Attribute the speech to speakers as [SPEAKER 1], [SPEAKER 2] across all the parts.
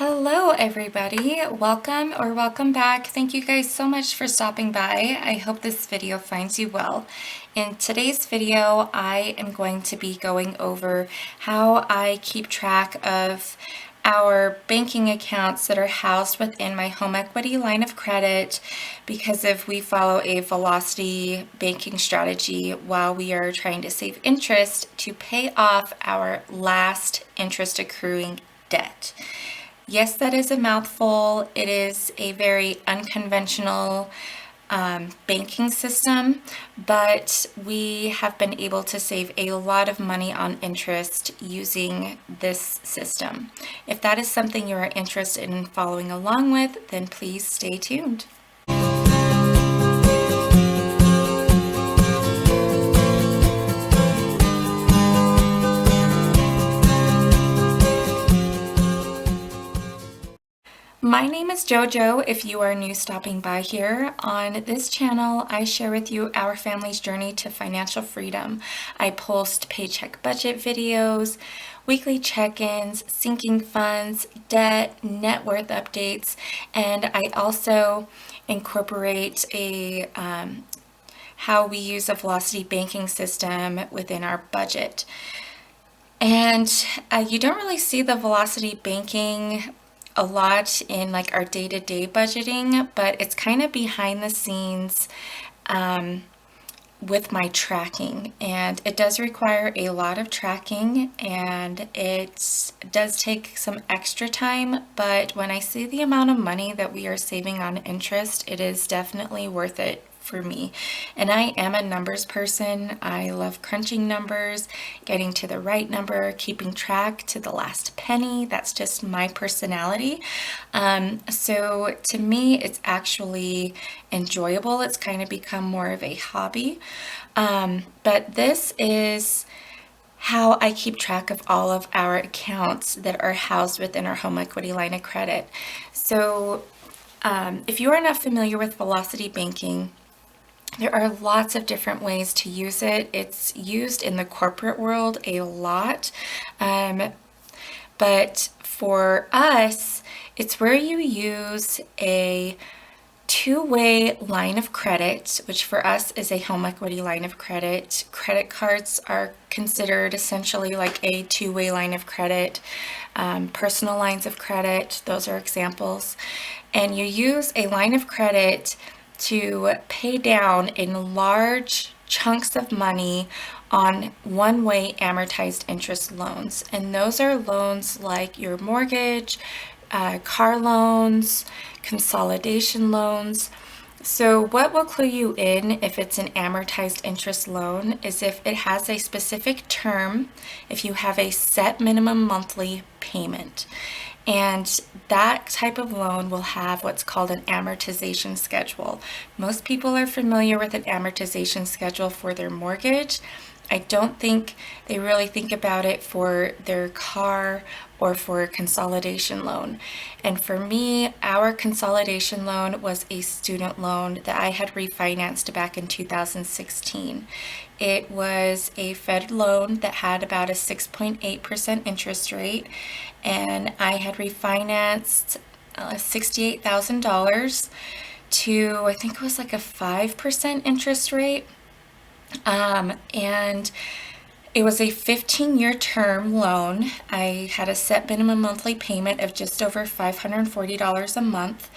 [SPEAKER 1] Hello everybody, welcome back. Thank you guys so much for stopping by. I hope this video finds you well. In today's video, I am going to be going over how I keep track of our banking accounts that are housed within my home equity line of credit, because if we follow a velocity banking strategy while we are trying to save interest to pay off our last interest accruing debt. Yes, that is a mouthful. It is a very unconventional banking system, but we have been able to save a lot of money on interest using this system. If that is something you are interested in following along with, then please stay tuned. My name is JoJo. If you are new stopping by here, on this channel I share with you our family's journey to financial freedom. I post paycheck budget videos, weekly check-ins, sinking funds, debt, net worth updates, and I also incorporate a how we use a velocity banking system within our budget. And you don't really see the velocity banking a lot in like our day-to-day budgeting, but it's kind of behind the scenes with my tracking, and it does require a lot of tracking and it does take some extra time, but when I see the amount of money that we are saving on interest, it is definitely worth it for me. And I am a numbers person. I love crunching numbers, getting to the right number, keeping track to the last penny. That's just my personality. So to me, it's actually enjoyable. It's kind of become more of a hobby. But this is how I keep track of all of our accounts that are housed within our home equity line of credit. So if you are not familiar with velocity banking, there are lots of different ways to use it. It's used in the corporate world a lot, but for us, it's where you use a two-way line of credit, which for us is a home equity line of credit. Credit cards are considered essentially like a two-way line of credit. Personal lines of credit, those are examples. And you use a line of credit to pay down in large chunks of money on one-way amortized interest loans. And those are loans like your mortgage, car loans, consolidation loans. So what will clue you in if it's an amortized interest loan is if it has a specific term, if you have a set minimum monthly payment. And that type of loan will have what's called an amortization schedule. Most people are familiar with an amortization schedule for their mortgage. I don't think they really think about it for their car or for a consolidation loan. And for me, our consolidation loan was a student loan that I had refinanced back in 2016. It was a Fed loan that had about a 6.8% interest rate, and I had refinanced $68,000 to, I think it was like a 5% interest rate. And it was a 15-year term loan. I had a set minimum monthly payment of just over $540 a month.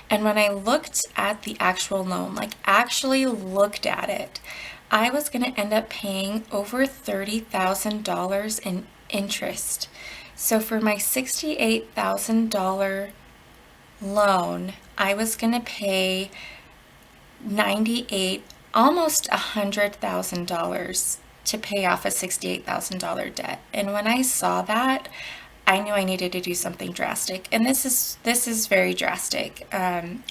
[SPEAKER 1] And when I looked at the actual loan, like actually looked at it, I was going to end up paying over $30,000 in interest. So for my $68,000 loan, I was going to pay almost $100,000 to pay off a $68,000 debt. And when I saw that, I knew I needed to do something drastic. And this is very drastic.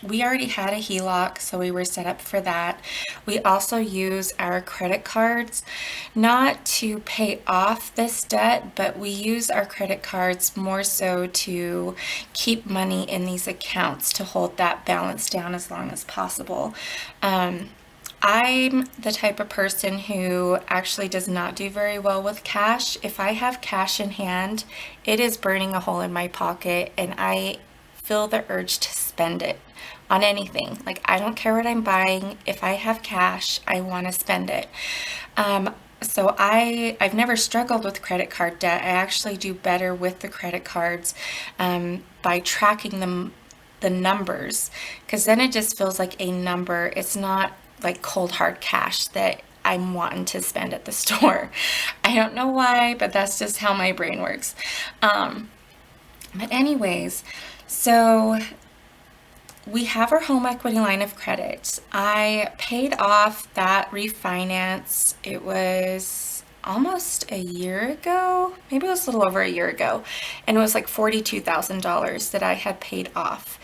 [SPEAKER 1] We already had a HELOC, so we were set up for that. We also use our credit cards, not to pay off this debt, but we use our credit cards more so to keep money in these accounts to hold that balance down as long as possible. I'm the type of person who actually does not do very well with cash. If I have cash in hand, it is burning a hole in my pocket and I feel the urge to spend it on anything. Like, I don't care what I'm buying. If I have cash, I want to spend it. So I've never struggled with credit card debt. I actually do better with the credit cards by tracking them, the numbers, because then it just feels like a number. It's not like cold hard cash that I'm wanting to spend at the store. I don't know why, but that's just how my brain works. But anyways, so we have our home equity line of credit. I paid off that refinance. It was almost a year ago, maybe it was a little over a year ago, and it was like $42,000 that I had paid off.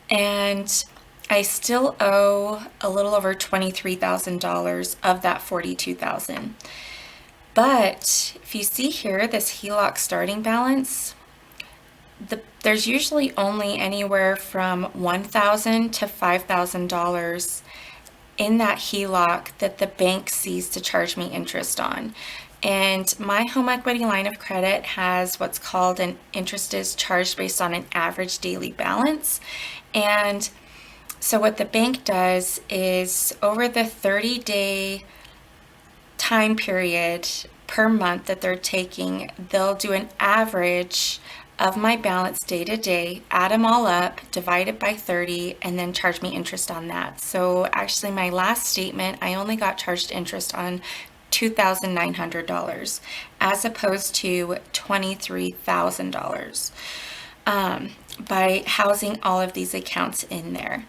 [SPEAKER 1] And I still owe a little over $23,000 of that $42,000. But if you see here, this HELOC starting balance, there's usually only anywhere from $1,000 to $5,000 in that HELOC that the bank sees to charge me interest on. And my home equity line of credit has what's called an interest is charged based on an average daily balance. And so what the bank does is over the 30-day time period per month that they're taking, they'll do an average of my balance day to day, add them all up, divide it by 30, and then charge me interest on that. So actually my last statement, I only got charged interest on $2,900 as opposed to $23,000 by housing all of these accounts in there.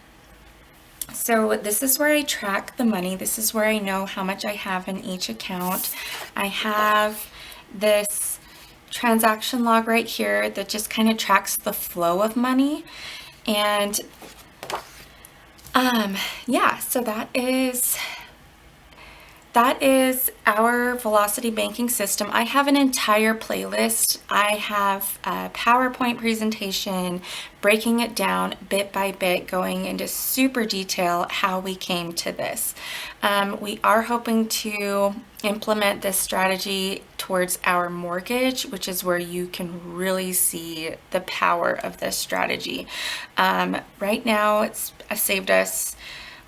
[SPEAKER 1] So this is where I track the money. This is where I know how much I have in each account. I have this transaction log right here that just kind of tracks the flow of money. And yeah, so that is our Velocity banking system. I have an entire playlist. I have a PowerPoint presentation breaking it down bit by bit, going into super detail how we came to this. We are hoping to implement this strategy towards our mortgage, which is where you can really see the power of this strategy. Right now, it's saved us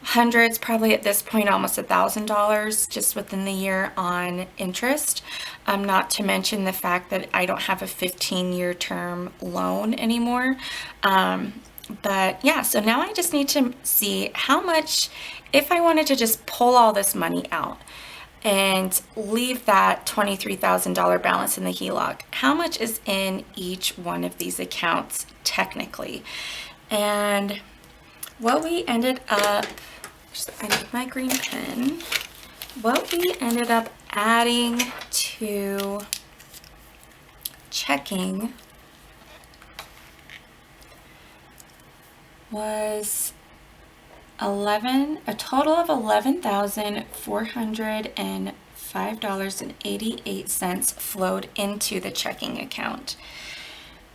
[SPEAKER 1] hundreds, probably at this point almost $1,000 just within the year on interest. Not to mention the fact that I don't have a 15-year term loan anymore. But yeah, so now I just need to see how much, if I wanted to just pull all this money out and leave that $23,000 balance in the HELOC, how much is in each one of these accounts technically. And what we ended up, I need my green pen. What we ended up adding to checking was a total of $11,405.88 flowed into the checking account.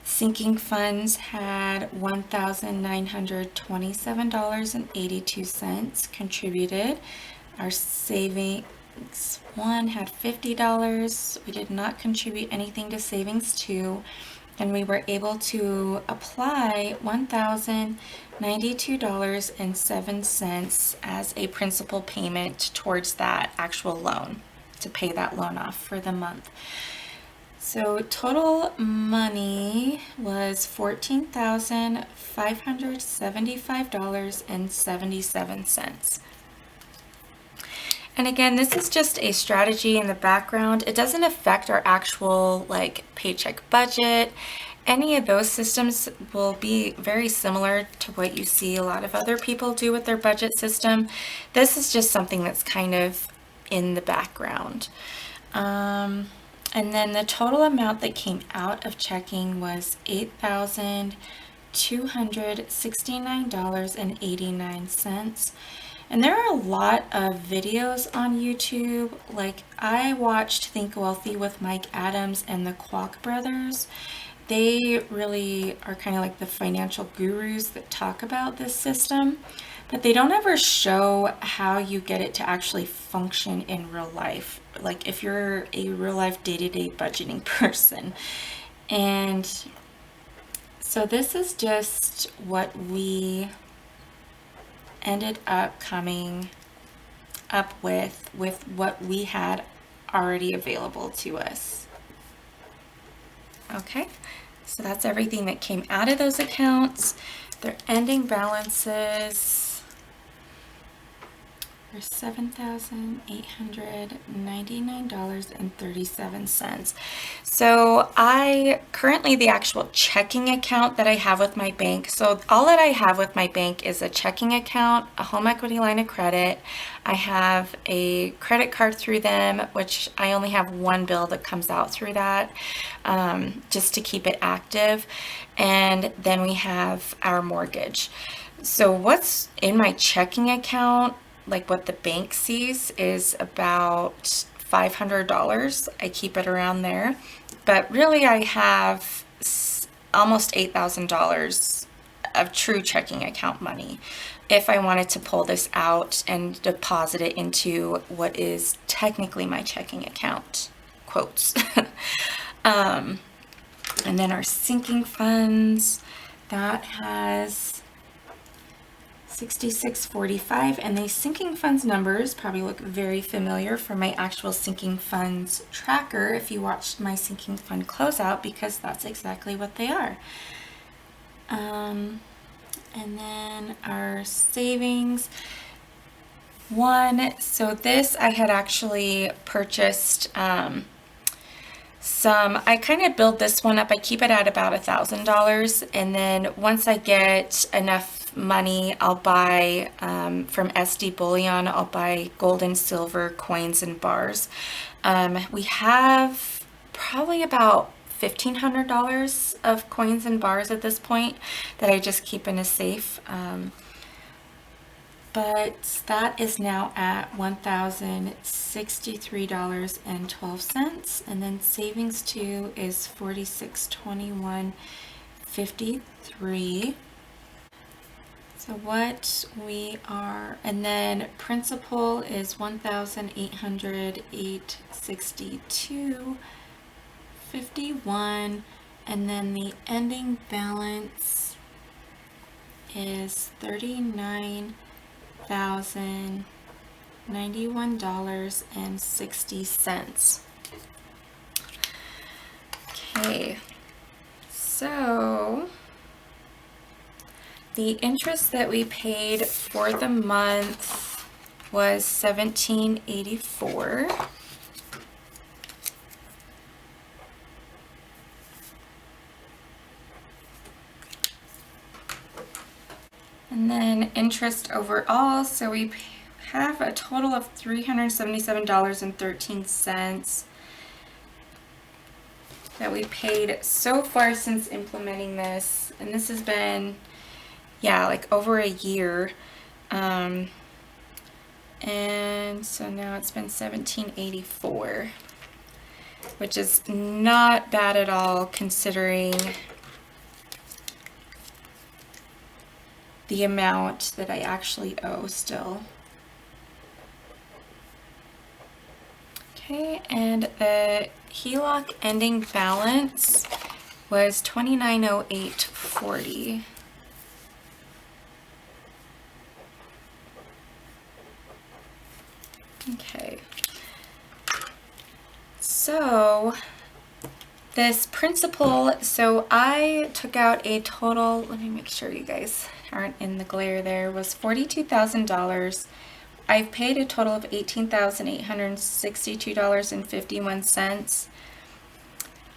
[SPEAKER 1] Sinking funds had $1,927.82 contributed. Our savings one had $50. We did not contribute anything to savings two, and we were able to apply $1,092.07 as a principal payment towards that actual loan, to pay that loan off for the month. So total money was $14,575.77. And again, this is just a strategy in the background. It doesn't affect our actual paycheck budget. Any of those systems will be very similar to what you see a lot of other people do with their budget system. This is just something that's kind of in the background. And then the total amount that came out of checking was $8,269.89. And there are a lot of videos on YouTube. Like, I watched Think Wealthy with Mike Adams and the Kwok brothers. they really are kind of like the financial gurus that talk about this system, but they don't ever show how you get it to actually function in real life, like if you're a real life day-to-day budgeting person. And so this is just what we ended up coming up with what we had already available to us. Okay, so that's everything that came out of those accounts. Their ending balances were $7,899.37. So currently the actual checking account that I have with my bank, so all that I have with my bank is a checking account, a home equity line of credit. I have a credit card through them, which I only have one bill that comes out through that, just to keep it active. And then we have our mortgage. So what's in my checking account, like what the bank sees, is about $500. I keep it around there, but really I have almost $8,000 of true checking account money if I wanted to pull this out and deposit it into what is technically my checking account, quotes. And then our sinking funds, that has 6645, and these sinking funds numbers probably look very familiar from my actual sinking funds tracker if you watched my sinking fund closeout, because that's exactly what they are. And then our savings one, so this I had actually purchased I kind of build this one up. I keep it at about $1,000, and then once I get enough money, I'll buy from SD Bullion, I'll buy gold and silver coins and bars. We have probably about $1,500 of coins and bars at this point that I just keep in a safe. But that is now at $1,063.12, and then savings two is $4621.53. So what we are, and then principal is $1,862.51, and then the ending balance is $39,091.60. Okay, so the interest that we paid for the month was $17.84. And then interest overall, so we have a total of $377.13 that we paid so far since implementing this. And this has been, yeah, like over a year. And so now it's been $17.84, which is not bad at all considering the amount that I actually owe still. Okay, and the HELOC ending balance was $2908.40. Okay, so this principal, so I took out a total, let me make sure you guys aren't in the glare there, was $42,000. I've paid a total of $18,862.51.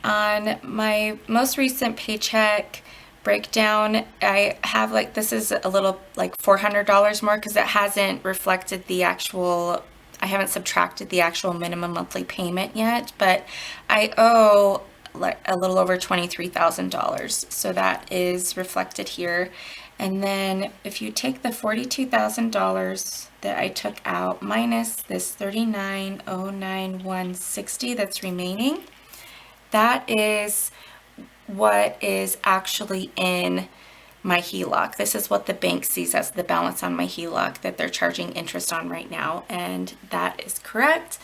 [SPEAKER 1] On my most recent paycheck breakdown, I have like, this is a little like $400 more because it hasn't reflected the actual, I haven't subtracted the actual minimum monthly payment yet, but I owe like a little over $23,000. So that is reflected here. And then if you take the $42,000 that I took out minus this $39,091.60 that's remaining, that is what is actually in my HELOC. This is what the bank sees as the balance on my HELOC that they're charging interest on right now, and that is correct.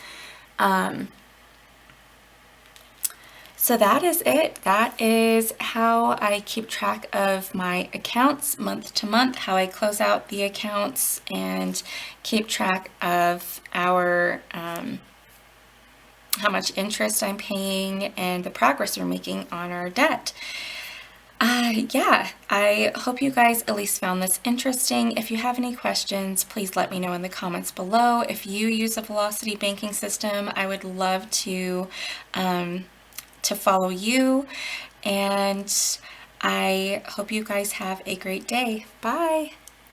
[SPEAKER 1] So that is it. That is how I keep track of my accounts month to month, how I close out the accounts and keep track of our how much interest I'm paying and the progress we're making on our debt. Yeah, I hope you guys at least found this interesting. If you have any questions, please let me know in the comments below. If you use a Velocity banking system, I would love to follow you, and I hope you guys have a great day. Bye.